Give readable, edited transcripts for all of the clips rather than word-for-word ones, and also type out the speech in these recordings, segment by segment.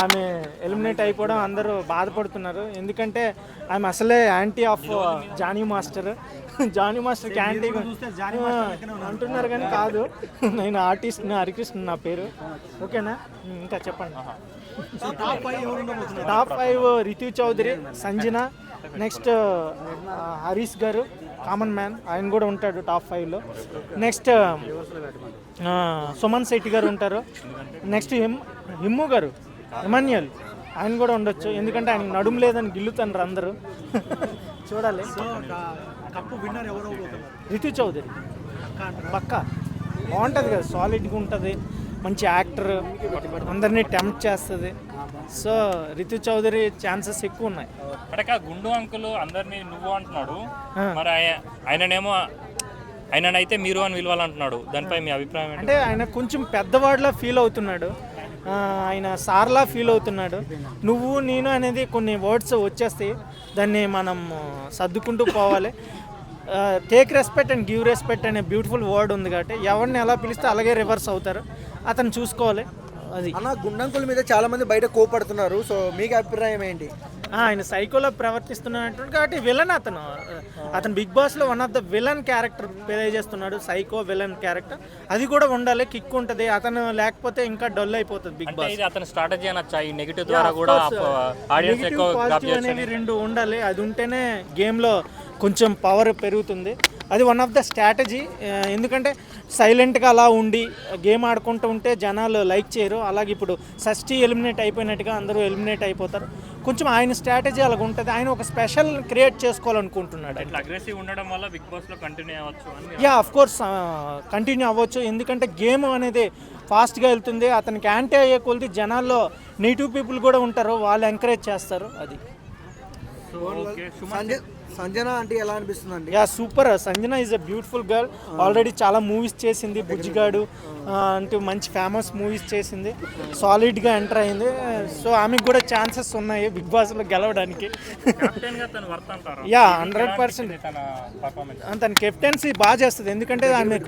ఆమె ఎలిమినేట్ అయిపోవడం అందరూ బాధపడుతున్నారు. ఎందుకంటే ఆమె అసలే anti of Jani master. Jani మాస్టర్కి యాంటీ అంటున్నారు కానీ కాదు. నేను ఆర్టిస్ట్ని, హరికృష్ణ నా పేరు. ఓకేనా, ఇంకా చెప్పండి. టాప్ 5 రితు చౌదరి, సంజన, నెక్స్ట్ హరీష్ గారు, కామన్ మ్యాన్, ఆయన కూడా ఉంటాడు టాప్ 5లో. నెక్స్ట్ సుమన్ శెట్టి గారు ఉంటారు. నెక్స్ట్ హిమ్ము గారు, ఎమాన్యుయల్, ఆయన కూడా ఉండొచ్చు. ఎందుకంటే ఆయన నడుము లేదని గిల్లుతున్నారు అందరూ. చూడాలి. రితు చౌదరి పక్కా బాగుంటుంది కదా, సాలిడ్గా ఉంటుంది, మంచి యాక్టర్, అందరినీ టెంప్ట్ చేస్తుంది. సో రితు చౌదరి ఛాన్సెస్ ఎక్కువ ఉన్నాయి. అంటే గుండు అంకుల్ అందరినీ నువ్వు అంటున్నాడు, మరి ఆయననేమో ఆయననైతే మీరు అని పిలవాలంటున్నాడు. దానిపై మీ అభిప్రాయం అంటే ఆయన కొంచెం పెద్దవాడిలా ఫీల్ అవుతున్నాడు, ఆయన సార్లా ఫీల్ అవుతున్నాడు. నువ్వు నేను అనేది కొన్ని వర్డ్స్ వచ్చేస్తాయి, దాన్ని మనం సర్దుకుంటూ పోవాలి. Take respect and give respect అనే బ్యూటిఫుల్ వర్డ్ ఉంది కాబట్టి ఎవరిని ఎలా పిలిస్తే అలాగే రివర్స్ అవుతారు, అతను చూసుకోవాలి. అది అన్న గుండంకుల మీద చాలా మంది బయట కోపడుతున్నారు. సో మీకు అభిప్రాయం ఏంటి? ఆయన సైకోలో ప్రవర్తిస్తున్నాడు కాబట్టి విలన్ అతను బిగ్ బాస్లో one of the villain character play చేస్తున్నాడు. సైకో విలన్ క్యారెక్టర్, అది కూడా ఉండాలి, కిక్ ఉంటుంది. అతను లేకపోతే ఇంకా డల్ అయిపోతుంది బిగ్ బాస్. అతని స్ట్రాటజీ అనొచ్చా? ఈ నెగటివ్ ద్వారా కూడా ఆడియన్స్ ఎక్కువ పాజిటివ్ అనేవి రెండు ఉండాలి. అది ఉంటేనే గేమ్లో కొంచెం పవర్ పెరుగుతుంది. అది వన్ ఆఫ్ ద స్ట్రాటజీ. ఎందుకంటే సైలెంట్గా అలా ఉండి గేమ్ ఆడుకుంటూ ఉంటే జనాలు లైక్ చేయరు. అలాగే ఇప్పుడు షష్ఠి ఎలిమినేట్ అయిపోయినట్టుగా అందరూ ఎలిమినేట్ అయిపోతారు. కొంచెం ఆయన స్ట్రాటజీ అలాగ ఉంటుంది. ఆయన ఒక స్పెషల్ క్రియేట్ చేసుకోవాలనుకుంటున్నాడు. ఇట్లా అగ్రెసివ్ ఉండడం వల్ల బిగ్ బాస్లో కంటిన్యూ అవ్వచ్చు. యా, ఆఫ్ కోర్స్ కంటిన్యూ అవ్వచ్చు. ఎందుకంటే గేమ్ అనేది ఫాస్ట్గా వెళ్తుంది. అతనికి యాంటీ అయ్యే కొలిది జనాల్లో నెగిటివ్ పీపుల్ కూడా ఉంటారు, వాళ్ళు ఎంకరేజ్ చేస్తారు. అది సంజన అంటే ఎలా అనిపిస్తుంది అండి? Yeah, super. Sanjana is a beautiful girl. Already చాలా మూవీస్ చేసింది. బుజ్జిగాడు అంటూ మంచి ఫేమస్ మూవీస్ చేసింది. సాలిడ్గా ఎంటర్ అయింది. సో ఆమెకు కూడా ఛాన్సెస్ ఉన్నాయి బిగ్ బాస్లో గెలవడానికి. యా, 100%. తన కెప్టెన్సీ బాగా చేస్తుంది. ఎందుకంటే ఆమె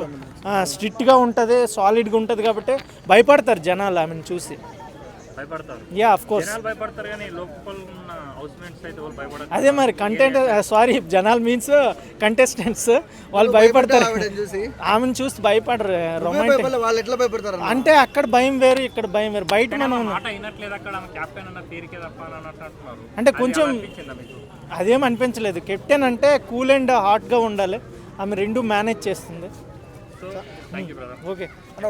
స్ట్రిక్ట్గా ఉంటుంది, సాలిడ్గా ఉంటుంది కాబట్టి భయపడతారు జనాలు ఆమెను చూసి. Yeah, of course. అదే మరి జనాలు మీన్స్ కంటెస్టెంట్స్ వాళ్ళు భయపడతారు. ఆమెను చూసి భయపడరు. రొమాంటిక్ అంటే అక్కడ భయం వేరు, ఇక్కడ భయం వేరు. బయట మనం అంటే కొంచెం అదేం అనిపించలేదు. కెప్టెన్ అంటే కూల్ అండ్ హాట్గా ఉండాలి. ఆమె రెండు మేనేజ్ చేస్తుంది. ఓకే.